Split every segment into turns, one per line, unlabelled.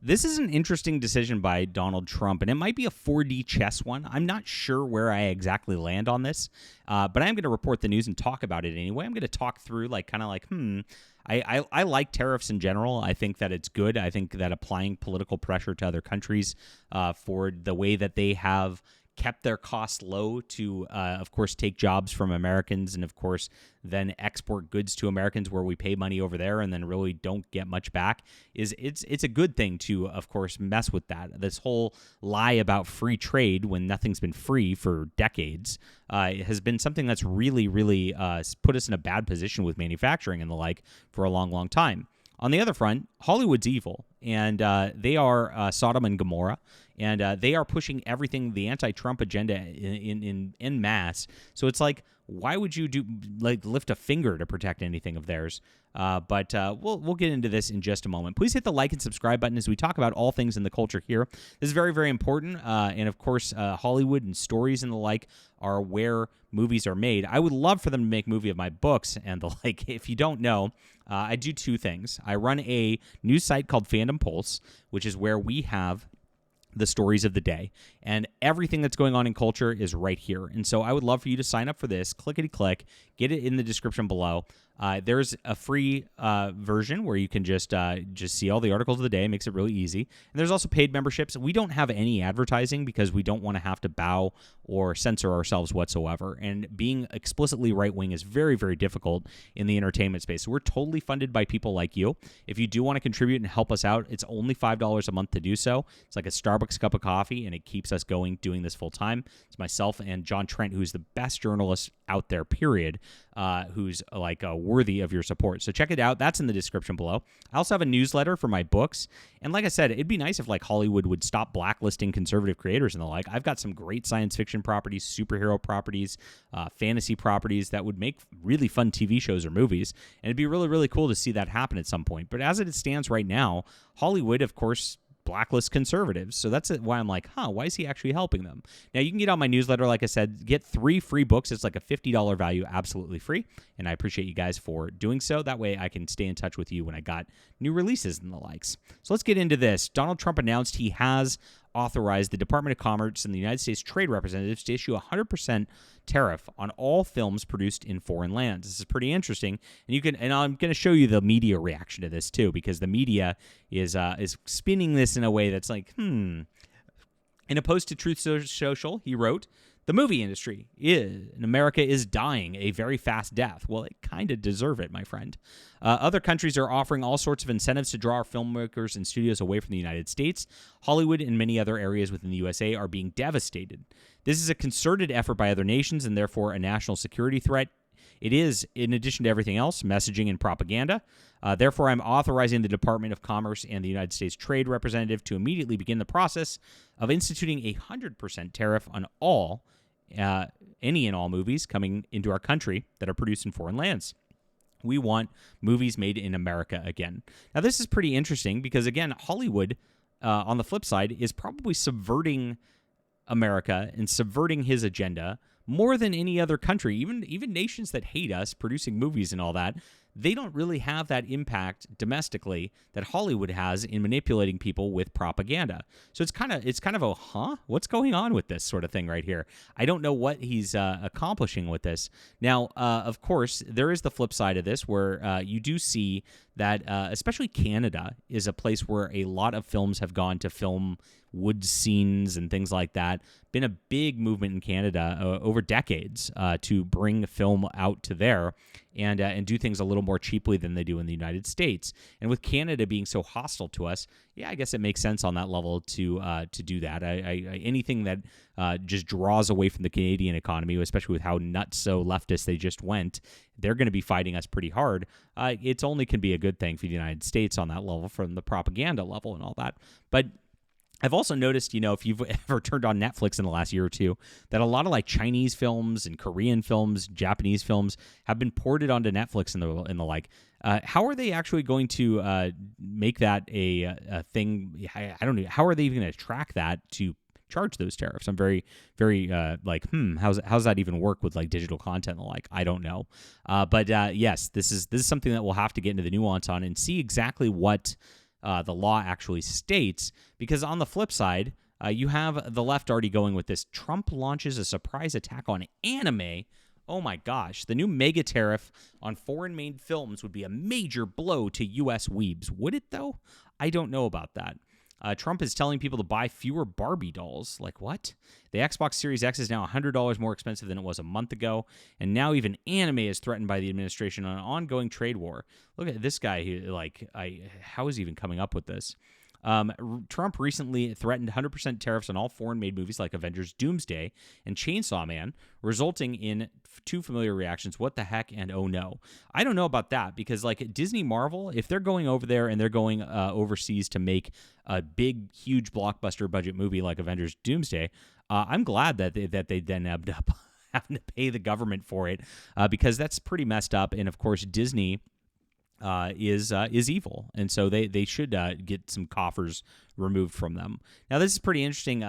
This is an interesting decision by Donald Trump, and it might be a 4D chess one. I'm not sure where I exactly land on this, but I'm going to report the news and talk about it anyway. I'm going to talk through I like tariffs in general. I think that it's good. I think that applying political pressure to other countries for the way that they have kept their costs low to, of course, take jobs from Americans and, of course, then export goods to Americans where we pay money over there and then really don't get much back, it's a good thing to, of course, mess with that. This whole lie about free trade when nothing's been free for decades has been something that's really, really put us in a bad position with manufacturing and the like for a long, long time. On the other front, Hollywood's evil, and they are Sodom and Gomorrah, and they are pushing everything, the anti-Trump agenda in masse. So it's like, why would you lift a finger to protect anything of theirs? But we'll get into this in just a moment. Please hit the like and subscribe button as we talk about all things in the culture here. This is very, very important. And of course, Hollywood and stories and the like are where movies are made. I would love for them to make a movie of my books and the like. If you don't know, I do two things. I run a news site called Fandom Pulse, which is where we have the stories of the day, and everything that's going on in culture is right here. And so I would love for you to sign up for this. Clickety-click. Get it in the description below. There's a free version where you can just see all the articles of the day. It makes it really easy. And there's also paid memberships. We don't have any advertising because we don't want to have to bow or censor ourselves whatsoever. And being explicitly right-wing is very, very difficult in the entertainment space. So we're totally funded by people like you. If you do want to contribute and help us out, it's only $5 a month to do so. It's like a Starbucks cup of coffee, and it keeps us going doing this full time. It's myself and John Trent, who's the best journalist out there, period, who's worthy of your support. So check it out. That's in the description below. I also have a newsletter for my books. And like I said, it'd be nice if Hollywood would stop blacklisting conservative creators and the like. I've got some great science fiction properties, superhero properties, fantasy properties that would make really fun TV shows or movies. And it'd be really, really cool to see that happen at some point. But as it stands right now, Hollywood, of course, blacklist conservatives. So that's why I'm like, why is he actually helping them? Now, you can get on my newsletter, like I said, get 3 free books. It's like a $50 value, absolutely free. And I appreciate you guys for doing so. That way I can stay in touch with you when I got new releases and the likes. So let's get into this. Donald Trump announced he has authorized the Department of Commerce and the United States Trade Representatives to issue a 100% tariff on all films produced in foreign lands. This is pretty interesting, and I'm going to show you the media reaction to this too, because the media is spinning this in a way that's like, In a post to Truth Social, he wrote, "The movie industry in America is dying a very fast death." Well, it kind of deserve it, my friend. Other countries are offering all sorts of incentives to draw our filmmakers and studios away from the United States. Hollywood and many other areas within the USA are being devastated. This is a concerted effort by other nations and therefore a national security threat. It is, in addition to everything else, messaging and propaganda. Therefore, I'm authorizing the Department of Commerce and the United States Trade Representative to immediately begin the process of instituting a 100% tariff on all any and all movies coming into our country that are produced in foreign lands. We want movies made in America again. Now, this is pretty interesting because, again, Hollywood, on the flip side, is probably subverting America and subverting his agenda more than any other country. Even nations that hate us producing movies and all that, they don't really have that impact domestically that Hollywood has in manipulating people with propaganda. So it's kind of a what's going on with this sort of thing right here? I don't know what he's accomplishing with this. Now, of course, there is the flip side of this where you do see that especially Canada is a place where a lot of films have gone to film wood scenes and things like that. Been a big movement in Canada over decades to bring film out to there and do things a little more cheaply than they do in the United States. And with Canada being so hostile to us, yeah, I guess it makes sense on that level to do that. Anything that just draws away from the Canadian economy, especially with how nuts so leftist they just went, they're going to be fighting us pretty hard. It's only can be a good thing for the United States on that level from the propaganda level and all that. But I've also noticed, if you've ever turned on Netflix in the last year or two, that a lot of Chinese films and Korean films, Japanese films have been ported onto Netflix and the like. How are they actually going to make that a thing? I don't know. How are they even going to track that to charge those tariffs? I'm very, very how's that even work with digital content and the like? I don't know. But yes, this is something that we'll have to get into the nuance on and see exactly what the law actually states. Because on the flip side, you have the left already going with this. Trump launches a surprise attack on anime. Oh my gosh, the new mega tariff on foreign-made films would be a major blow to U.S. weebs. Would it, though? I don't know about that. Trump is telling people to buy fewer Barbie dolls. Like, what? The Xbox Series X is now $100 more expensive than it was a month ago, and now even anime is threatened by the administration on an ongoing trade war. Look at this guy. How is he even coming up with this? Trump recently threatened 100% tariffs on all foreign-made movies like Avengers Doomsday and Chainsaw Man, resulting in two familiar reactions, what the heck and oh no. I don't know about that because like Disney Marvel, if they're going over there and they're going overseas to make a big, huge blockbuster budget movie like Avengers Doomsday, I'm glad that they then end up having to pay the government for it because that's pretty messed up. And of course, Disney is evil, and so they should get some coffers removed from them. Now, this is pretty interesting.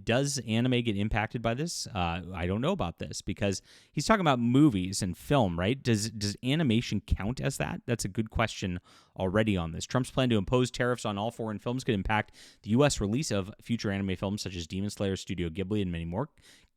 Does anime get impacted by this? I don't know about this because he's talking about movies and film, right? Does animation count as that? That's a good question already on this. Trump's plan to impose tariffs on all foreign films could impact the U.S. release of future anime films such as Demon Slayer, Studio Ghibli, and many more.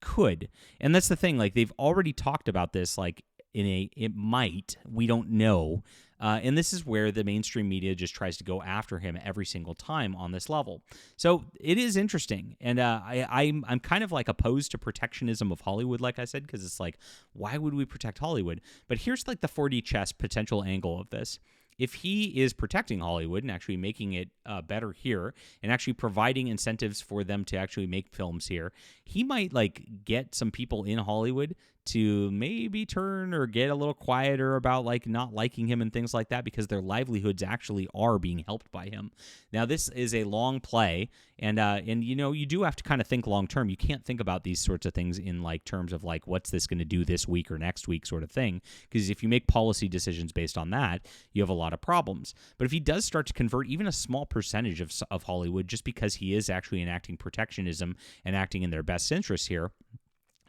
Could. And that's the thing. Like, they've already talked about this, like, it might. We don't know. And this is where the mainstream media just tries to go after him every single time on this level. So it is interesting. And I'm kind of like opposed to protectionism of Hollywood, like I said, because it's like, why would we protect Hollywood? But here's like the 4D chess potential angle of this. If he is protecting Hollywood and actually making it better here and actually providing incentives for them to actually make films here, he might like get some people in Hollywood to maybe turn or get a little quieter about like not liking him and things like that because their livelihoods actually are being helped by him. Now, this is a long play, and you know, you do have to kind of think long term. You can't think about these sorts of things in like terms of like what's this going to do this week or next week sort of thing, because if you make policy decisions based on that, you have a lot of problems. But if he does start to convert even a small percentage of Hollywood just because he is actually enacting protectionism and acting in their best interests here,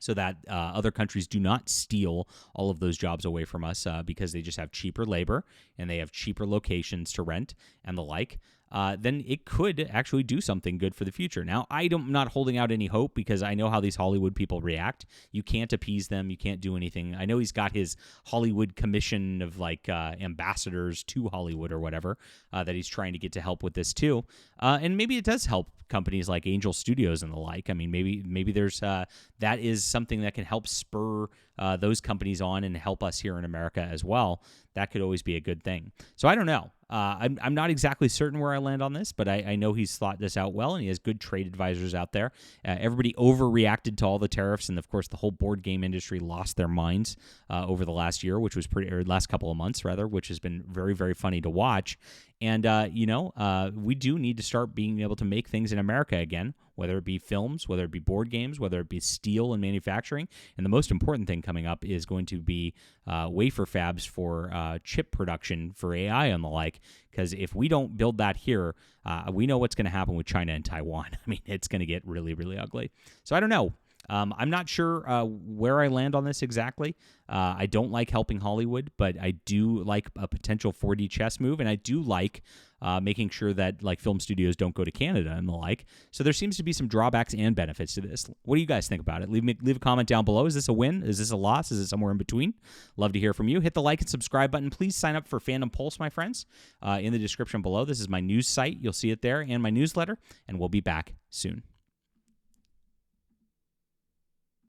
so that other countries do not steal all of those jobs away from us because they just have cheaper labor and they have cheaper locations to rent and the like, then it could actually do something good for the future. Now, I'm not holding out any hope because I know how these Hollywood people react. You can't appease them. You can't do anything. I know he's got his Hollywood commission of like ambassadors to Hollywood or whatever that he's trying to get to help with this too. And maybe it does help companies like Angel Studios and the like. I mean, maybe there's that is something that can help spur those companies on and help us here in America as well. That could always be a good thing. So I don't know. I'm not exactly certain where I land on this, but I know he's thought this out well, and he has good trade advisors out there. Everybody overreacted to all the tariffs, and of course, the whole board game industry lost their minds over the last year, which was last couple of months rather, which has been very, very funny to watch. And we do need to start being able to make things in America again, whether it be films, whether it be board games, whether it be steel and manufacturing. And the most important thing coming up is going to be wafer fabs for chip production for AI and the like. Because if we don't build that here, we know what's going to happen with China and Taiwan. I mean, it's going to get really, really ugly. So I don't know. I'm not sure where I land on this exactly. I don't like helping Hollywood, but I do like a potential 4D chess move, and I do like making sure that like film studios don't go to Canada and the like. So there seems to be some drawbacks and benefits to this. What do you guys think about it? Leave a comment down below. Is this a win? Is this a loss? Is it somewhere in between? Love to hear from you. Hit the like and subscribe button. Please sign up for Fandom Pulse, my friends, in the description below. This is my news site. You'll see it there, and my newsletter, and we'll be back soon.